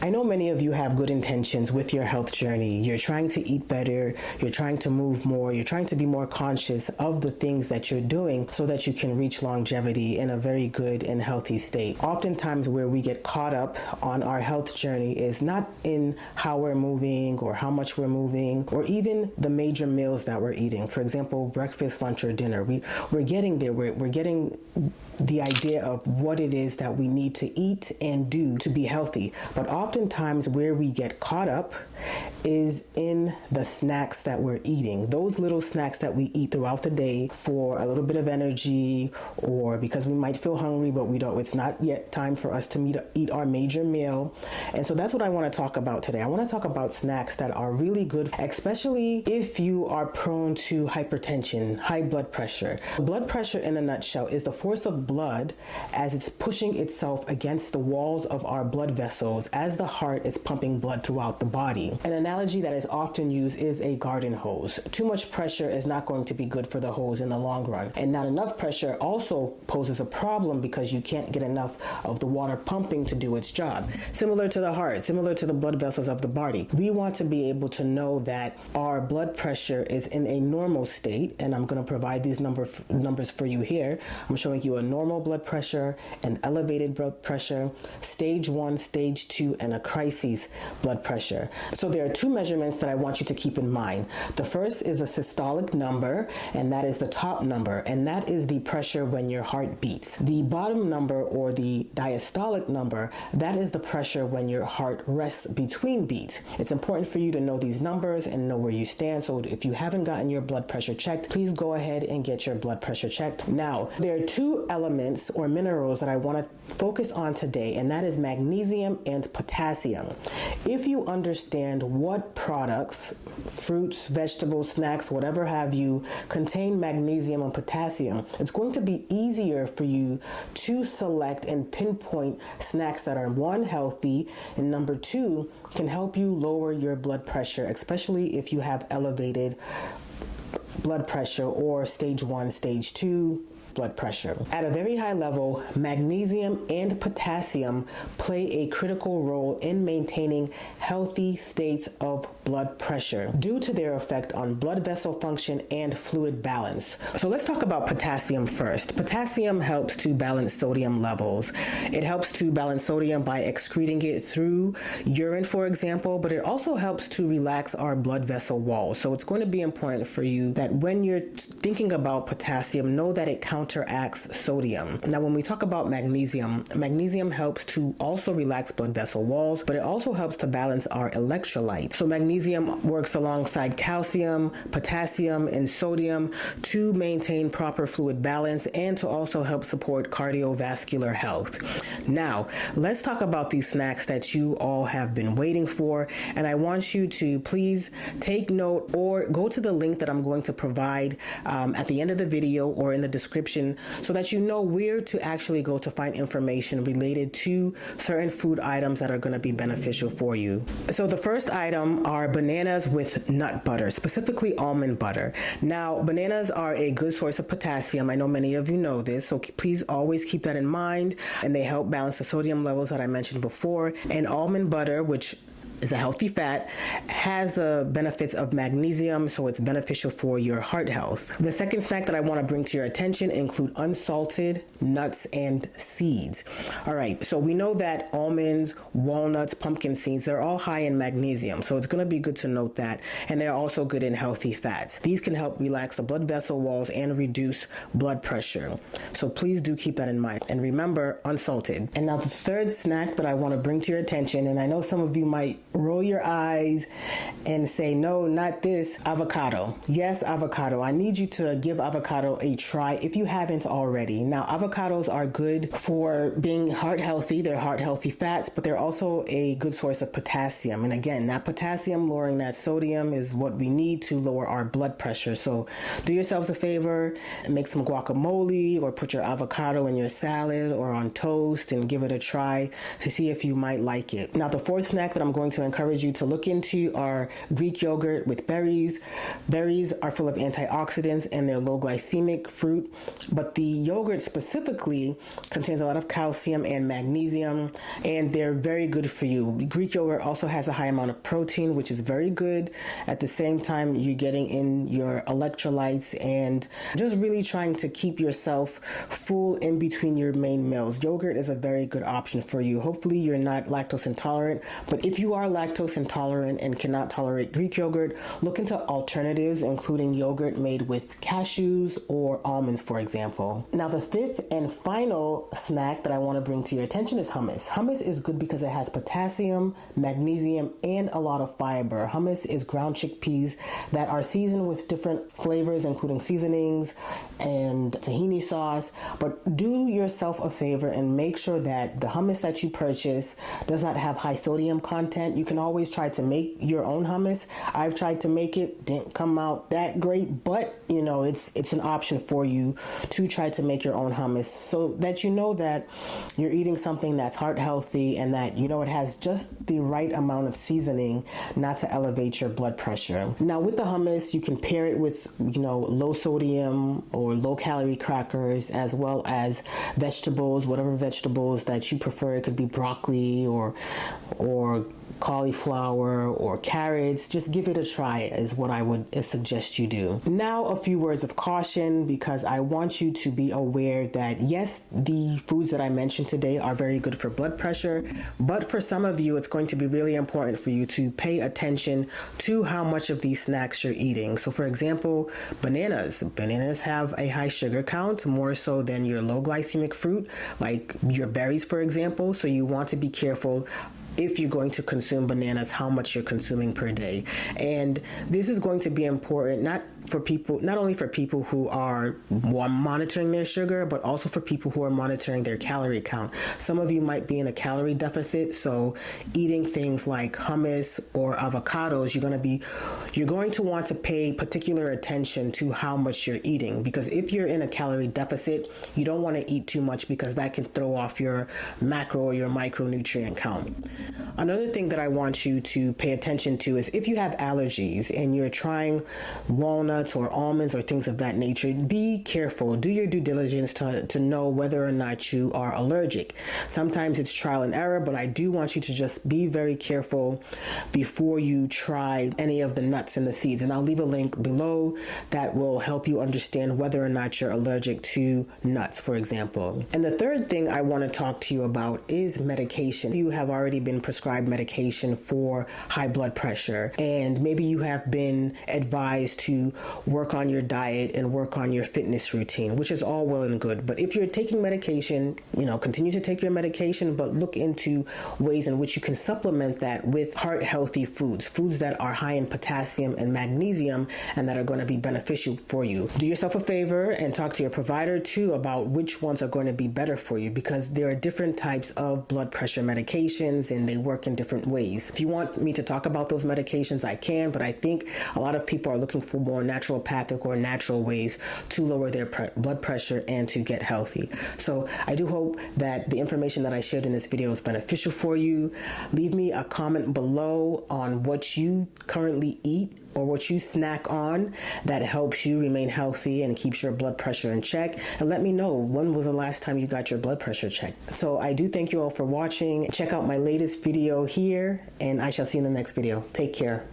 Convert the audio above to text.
I know many of you have good intentions with your health journey. You're trying to eat better, you're trying to move more, you're trying to be more conscious of the things that you're doing so that you can reach longevity in a very good and healthy state. Oftentimes where we get caught up on our health journey is not in how we're moving or how much we're moving or even the major meals that we're eating. For example, breakfast, lunch, or dinner. We're getting there. We're getting the idea of what it is that we need to eat and do to be healthy. But oftentimes where we get caught up is in the snacks that we're eating. Those little snacks that we eat throughout the day for a little bit of energy or because we might feel hungry, but it's not yet time for us to eat our major meal. And so that's what I want to talk about today. I want to talk about snacks that are really good, especially if you are prone to hypertension, high blood pressure. Blood pressure in a nutshell is the force of blood as it's pushing itself against the walls of our blood vessels as the heart is pumping blood throughout the body. An analogy that is often used is a garden hose. Too much pressure is not going to be good for the hose in the long run. And not enough pressure also poses a problem because you can't get enough of the water pumping to do its job. Similar to the heart, similar to the blood vessels of the body. We want to be able to know that our blood pressure is in a normal state, and I'm going to provide these numbers for you here. I'm showing you a normal blood pressure, an elevated blood pressure, stage 1, stage 2, and a crisis blood pressure. So there are two measurements that I want you to keep in mind. The first is a systolic number, and that is the top number, and that is the pressure when your heart beats. The bottom number, or the diastolic number, that is the pressure when your heart rests between beats. It's important for you to know these numbers and know where you stand. So if you haven't gotten your blood pressure checked, please go ahead and get your blood pressure checked. Now, there are two elements or minerals that I want to focus on today, and that is magnesium and potassium. If you understand what products, fruits, vegetables, snacks, whatever have you, contain magnesium and potassium, it's going to be easier for you to select and pinpoint snacks that are, one, healthy, and number two, can help you lower your blood pressure, especially if you have elevated blood pressure or stage 1, stage 2 blood pressure. At a very high level, magnesium and potassium play a critical role in maintaining healthy states of blood pressure due to their effect on blood vessel function and fluid balance. So let's talk about potassium first. Potassium helps to balance sodium levels. It helps to balance sodium by excreting it through urine, for example, but it also helps to relax our blood vessel walls. So it's going to be important for you that when you're thinking about potassium, know that it counteracts sodium. Now, when we talk about magnesium, magnesium helps to also relax blood vessel walls, but it also helps to balance our electrolytes. So magnesium works alongside calcium, potassium, and sodium to maintain proper fluid balance and to also help support cardiovascular health. Now, let's talk about these snacks that you all have been waiting for, and I want you to please take note or go to the link that I'm going to provide at the end of the video or in the description so that you know where to actually go to find information related to certain food items that are going to be beneficial for you. So the first item are bananas with nut butter, specifically almond butter. Now, bananas are a good source of potassium. I know many of you know this, so please always keep that in mind, and they help balance the sodium levels that I mentioned before. And almond butter, which is a healthy fat, has the benefits of magnesium, so it's beneficial for your heart health. The second snack that I want to bring to your attention include unsalted nuts and seeds. All right, so we know that almonds, walnuts, pumpkin seeds, they're all high in magnesium, so it's going to be good to note that, and they're also good in healthy fats. These can help relax the blood vessel walls and reduce blood pressure. So please do keep that in mind. And remember, unsalted. And now the third snack that I want to bring to your attention, and I know some of you might roll your eyes and say, no, not this, avocado. Yes, avocado. I need you to give avocado a try if you haven't already. Now, avocados are good for being heart healthy. They're heart healthy fats, but they're also a good source of potassium. And again, that potassium lowering that sodium is what we need to lower our blood pressure. So do yourselves a favor and make some guacamole or put your avocado in your salad or on toast and give it a try to see if you might like it. Now, the fourth snack that I'm going to to encourage you to look into are Greek yogurt with berries. Berries are full of antioxidants and they're low glycemic fruit, but the yogurt specifically contains a lot of calcium and magnesium, and they're very good for you. Greek yogurt also has a high amount of protein, which is very good. At the same time, you're getting in your electrolytes and just really trying to keep yourself full in between your main meals. Yogurt is a very good option for you. Hopefully you're not lactose intolerant, but if you are lactose intolerant and cannot tolerate Greek yogurt, look into alternatives, including yogurt made with cashews or almonds, for example. Now, the fifth and final snack that I want to bring to your attention is hummus. Hummus is good because it has potassium, magnesium, and a lot of fiber. Hummus is ground chickpeas that are seasoned with different flavors, including seasonings and tahini sauce. But do yourself a favor and make sure that the hummus that you purchase does not have high sodium content. You can always try to make your own hummus. I've tried to make it, didn't come out that great, but you know, it's an option for you to try to make your own hummus so that you know that you're eating something that's heart healthy and that you know it has just the right amount of seasoning not to elevate your blood pressure. Now, with the hummus, you can pair it with, you know, low sodium or low calorie crackers, as well as vegetables, whatever vegetables that you prefer. It could be broccoli or cauliflower or carrots. Just give it a try is what I would suggest you do. Now, a few words of caution, because I want you to be aware that yes, the foods that I mentioned today are very good for blood pressure, but for some of you, it's going to be really important for you to pay attention to how much of these snacks you're eating. So for example, bananas. Bananas have a high sugar count, more so than your low glycemic fruit, like your berries, for example. So you want to be careful if you're going to consume bananas, how much you're consuming per day. And this is going to be important not only for people who are monitoring their sugar, but also for people who are monitoring their calorie count. Some of you might be in a calorie deficit, so eating things like hummus or avocados, you're going to want to pay particular attention to how much you're eating, because if you're in a calorie deficit, you don't want to eat too much because that can throw off your macro or your micronutrient count. Another thing that I want you to pay attention to is if you have allergies and you're trying walnuts or almonds or things of that nature, be careful. Do your due diligence to know whether or not you are allergic. Sometimes it's trial and error, but I do want you to just be very careful before you try any of the nuts and the seeds. And I'll leave a link below that will help you understand whether or not you're allergic to nuts, for example. And the third thing I want to talk to you about is medication. You have already been prescribed medication for high blood pressure, and maybe you have been advised to work on your diet and work on your fitness routine, which is all well and good. But if you're taking medication, continue to take your medication, but look into ways in which you can supplement that with heart healthy foods that are high in potassium and magnesium and that are going to be beneficial for you. Do yourself a favor and talk to your provider too about which ones are going to be better for you, because there are different types of blood pressure medications and they work in different ways. If you want me to talk about those medications, I can, but I think a lot of people are looking for more naturopathic or natural ways to lower their blood pressure and to get healthy. So I do hope that the information that I shared in this video is beneficial for you. Leave me a comment below on what you currently eat or what you snack on that helps you remain healthy and keeps your blood pressure in check. And let me know, when was the last time you got your blood pressure checked? So I do thank you all for watching. Check out my latest video here, and I shall see you in the next video. Take care.